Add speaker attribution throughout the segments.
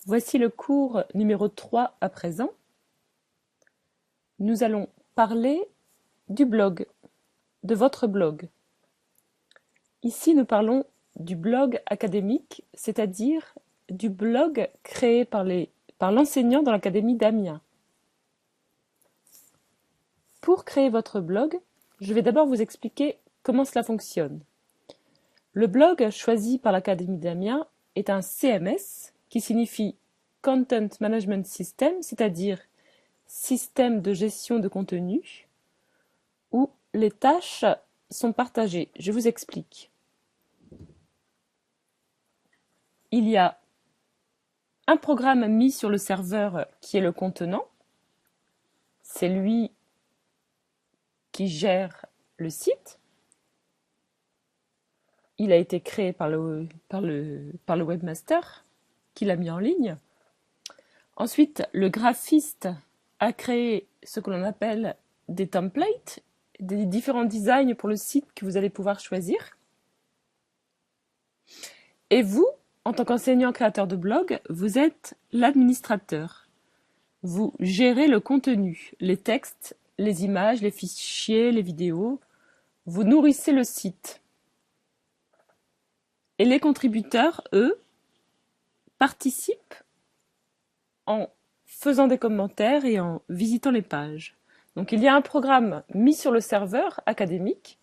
Speaker 1: Voici le cours numéro 3 à présent. Nous allons parler du blog, de votre blog. Ici, nous parlons du blog académique, c'est-à-dire du blog créé par l'enseignant dans l'Académie d'Amiens. Pour créer votre blog, je vais d'abord vous expliquer comment cela fonctionne. Le blog choisi par l'Académie d'Amiens est un CMS qui signifie Content Management System, c'est-à-dire système de gestion de contenu, où les tâches sont partagées. Je vous explique. Il y a un programme mis sur le serveur qui est le contenant. C'est lui qui gère le site. Il a été créé par le webmaster qui l'a mis en ligne. Ensuite, le graphiste a créé ce que l'on appelle des templates, des différents designs pour le site que vous allez pouvoir choisir. Et vous, en tant qu'enseignant créateur de blog, vous êtes l'administrateur. Vous gérez le contenu, les textes, les images, les fichiers, les vidéos. Vous nourrissez le site. Et les contributeurs, eux, participent en faisant des commentaires et en visitant les pages. Donc il y a un programme mis sur le serveur académique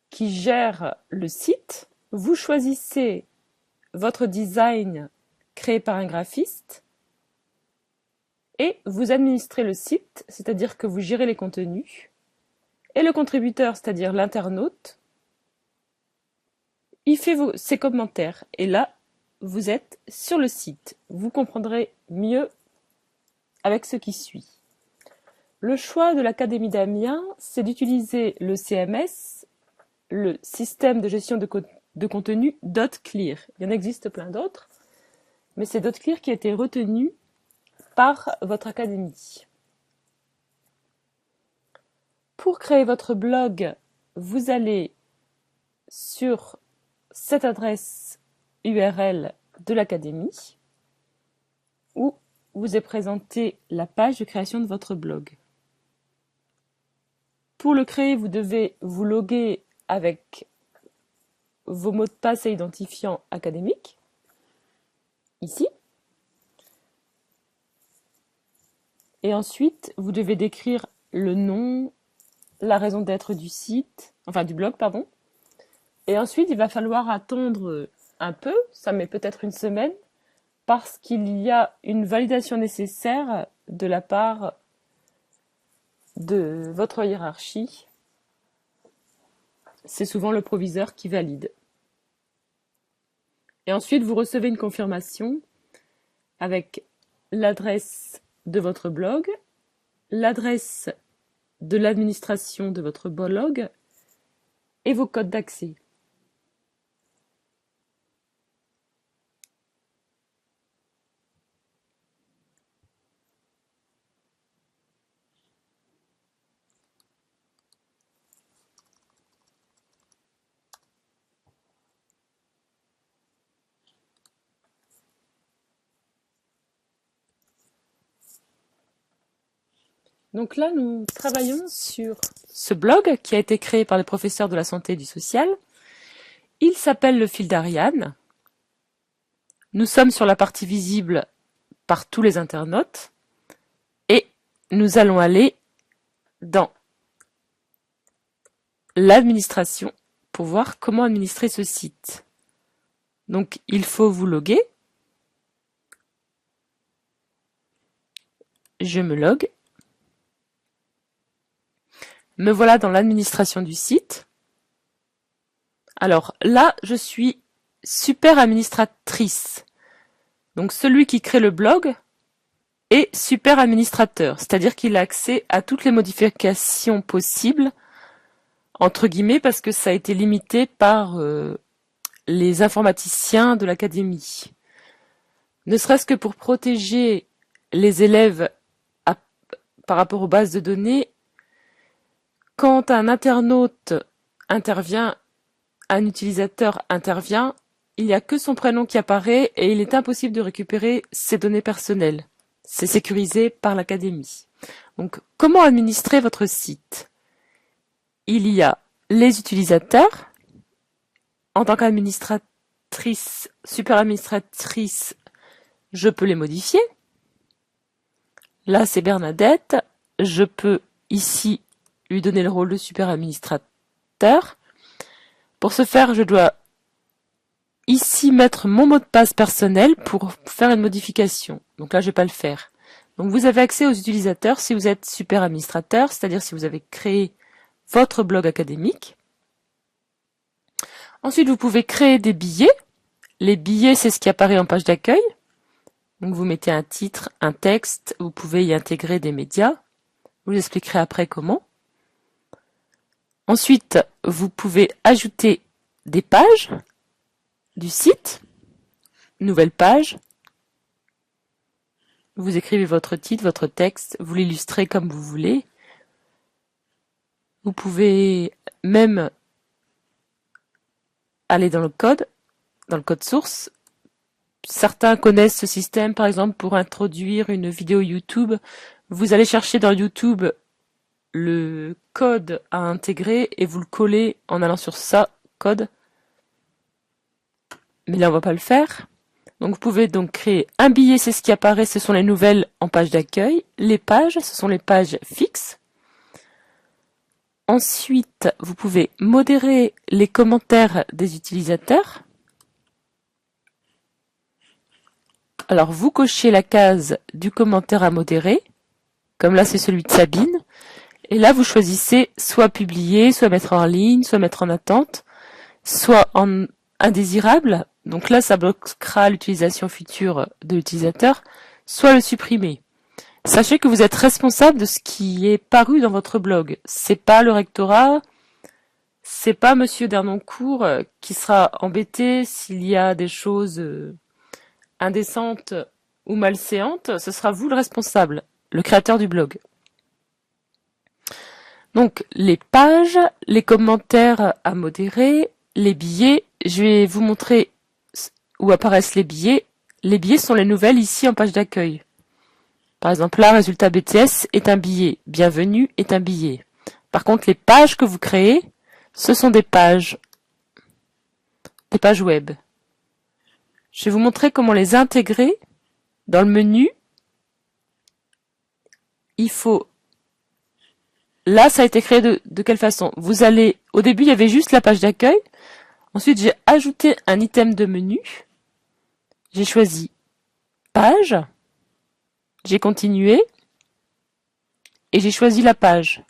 Speaker 1: qui gère le site. Vous choisissez votre design créé par un graphiste et vous administrez le site, c'est-à-dire que vous gérez les contenus. Et le contributeur, c'est-à-dire l'internaute, il fait ses commentaires. Et là, vous êtes sur le site. Vous comprendrez mieux avec ce qui suit. Le choix de l'Académie d'Amiens, c'est d'utiliser le CMS, le système de gestion de contenu .clear. Il y en existe plein d'autres, mais c'est .clear qui a été retenu par votre académie. Pour créer votre blog, vous allez sur cette adresse URL de l'académie où vous est présentée la page de création de votre blog. Pour le créer, vous devez vous loguer avec vos mots de passe et identifiants académiques, ici. Et ensuite, vous devez décrire le nom, la raison d'être du site, enfin du blog, pardon. Et ensuite, il va falloir attendre un peu, ça met peut-être une semaine, parce qu'il y a une validation nécessaire de la part de votre hiérarchie. C'est souvent le proviseur qui valide. Et ensuite, vous recevez une confirmation avec l'adresse de votre blog, l'adresse de l'administration de votre blog et vos codes d'accès. Donc là, nous travaillons sur ce blog qui a été créé par les professeurs de la santé et du social. Il s'appelle le fil d'Ariane. Nous sommes sur la partie visible par tous les internautes et nous allons aller dans l'administration pour voir comment administrer ce site. Donc il faut vous loguer. Je me logue. Me voilà dans l'administration du site. Alors là, je suis super administratrice. Donc celui qui crée le blog est super administrateur, c'est-à-dire qu'il a accès à toutes les modifications possibles, entre guillemets, parce que ça a été limité par les informaticiens de l'académie. Ne serait-ce que pour protéger les élèves par rapport aux bases de données, quand un internaute intervient, un utilisateur intervient, il n'y a que son prénom qui apparaît et il est impossible de récupérer ses données personnelles. C'est sécurisé par l'académie. Donc, comment administrer votre site? Il y a les utilisateurs. En tant qu'administratrice, super administratrice, je peux les modifier. Là, c'est Bernadette. Je peux ici lui donner le rôle de super administrateur. Pour ce faire, je dois ici mettre mon mot de passe personnel pour faire une modification. Donc là, je vais pas le faire. Donc vous avez accès aux utilisateurs si vous êtes super administrateur, c'est-à-dire si vous avez créé votre blog académique. Ensuite, vous pouvez créer des billets. Les billets, c'est ce qui apparaît en page d'accueil. Donc vous mettez un titre, un texte, vous pouvez y intégrer des médias. Je vous expliquerai après comment. Ensuite, vous pouvez ajouter des pages du site, nouvelle page. Vous écrivez votre titre, votre texte, vous l'illustrez comme vous voulez. Vous pouvez même aller dans le code source. Certains connaissent ce système, par exemple, pour introduire une vidéo YouTube. Vous allez chercher dans YouTube le code à intégrer et vous le collez en allant sur ça, code. Mais là, on va pas le faire. Donc, vous pouvez donc créer un billet, c'est ce qui apparaît, ce sont les nouvelles en page d'accueil. Les pages, ce sont les pages fixes. Ensuite, vous pouvez modérer les commentaires des utilisateurs. Alors, vous cochez la case du commentaire à modérer. Comme là, c'est celui de Sabine. Et là, vous choisissez soit publier, soit mettre en ligne, soit mettre en attente, soit en indésirable. Donc là, ça bloquera l'utilisation future de l'utilisateur, soit le supprimer. Sachez que vous êtes responsable de ce qui est paru dans votre blog. C'est pas le rectorat, c'est pas Monsieur Dernoncourt qui sera embêté s'il y a des choses indécentes ou malséantes. Ce sera vous le responsable, le créateur du blog. Donc, les pages, les commentaires à modérer, les billets. Je vais vous montrer où apparaissent les billets. Les billets sont les nouvelles ici en page d'accueil. Par exemple, là, résultat BTS est un billet. Bienvenue est un billet. Par contre, les pages que vous créez, ce sont des pages web. Je vais vous montrer comment les intégrer dans le menu. Il faut... Là, ça a été créé de quelle façon? Vous allez... Au début, il y avait juste la page d'accueil. Ensuite, j'ai ajouté un item de menu. J'ai choisi page. J'ai continué. Et j'ai choisi la page.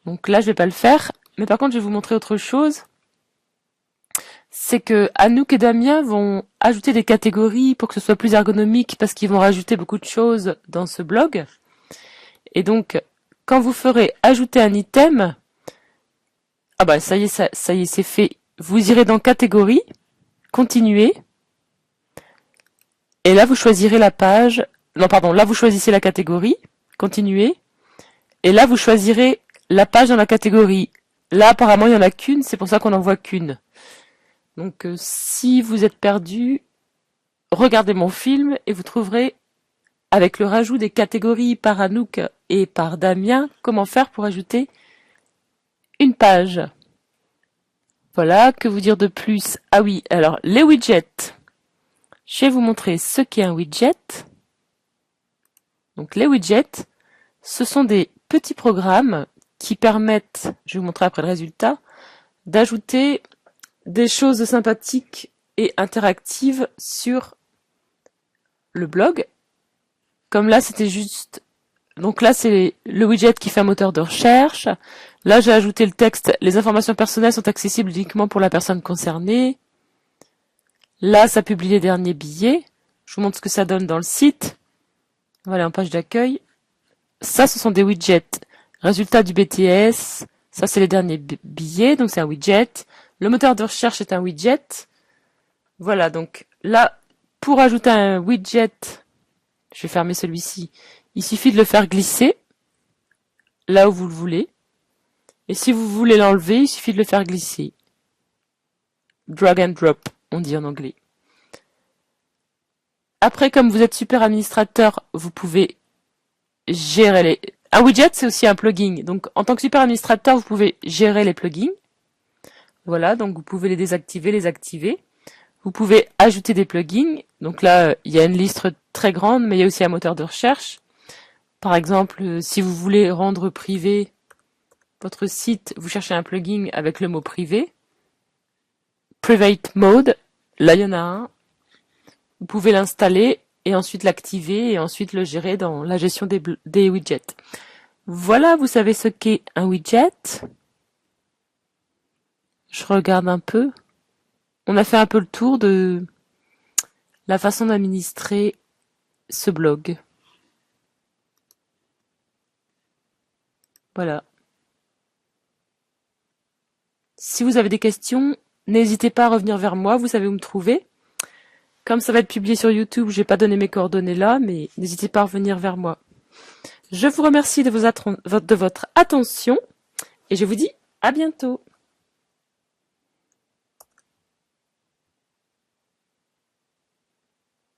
Speaker 1: Donc là, je vais pas le faire. Mais par contre, je vais vous montrer autre chose. C'est que Anouk et Damien vont ajouter des catégories pour que ce soit plus ergonomique parce qu'ils vont rajouter beaucoup de choses dans ce blog. Et donc, quand vous ferez ajouter un item, ah bah ça y est, c'est fait. Vous irez dans catégorie, continuer, et là vous choisirez la page. Non pardon, là vous choisissez la catégorie, continuer, et là vous choisirez la page dans la catégorie. Là apparemment il n'y en a qu'une, c'est pour ça qu'on n'en voit qu'une. Donc si vous êtes perdu, regardez mon film et vous trouverez, avec le rajout des catégories par Anouk et par Damien, comment faire pour ajouter une page. Voilà, que vous dire de plus? Ah oui, alors les widgets. Je vais vous montrer ce qu'est un widget. Donc les widgets, ce sont des petits programmes qui permettent, je vais vous montrer après le résultat, d'ajouter des choses sympathiques et interactives sur le blog. Comme là, c'était juste... Donc là, c'est le widget qui fait un moteur de recherche. Là, j'ai ajouté le texte. Les informations personnelles sont accessibles uniquement pour la personne concernée. Là, ça publie les derniers billets. Je vous montre ce que ça donne dans le site. Voilà, en page d'accueil. Ça, ce sont des widgets. Résultat du BTS. Ça, c'est les derniers billets. Donc, c'est un widget. Le moteur de recherche est un widget. Voilà, donc là, pour ajouter un widget, je vais fermer celui-ci. Il suffit de le faire glisser là où vous le voulez. Et si vous voulez l'enlever, il suffit de le faire glisser. drag and drop, on dit en anglais. Après, comme vous êtes super administrateur, vous pouvez gérer les... Un widget, c'est aussi un plugin. Donc, en tant que super administrateur, vous pouvez gérer les plugins. Voilà, donc vous pouvez les désactiver, les activer. Vous pouvez ajouter des plugins. Donc là, il y a une liste très grande, mais il y a aussi un moteur de recherche. Par exemple, si vous voulez rendre privé votre site, vous cherchez un plugin avec le mot privé. Private Mode, là il y en a un. Vous pouvez l'installer et ensuite l'activer et ensuite le gérer dans la gestion des widgets. Voilà, vous savez ce qu'est un widget. Je regarde un peu. On a fait un peu le tour de la façon d'administrer ce blog. Voilà. Si vous avez des questions, n'hésitez pas à revenir vers moi, vous savez où me trouver. Comme ça va être publié sur YouTube, j'ai pas donné mes coordonnées là, mais n'hésitez pas à revenir vers moi. Je vous remercie de votre attention et je vous dis à bientôt.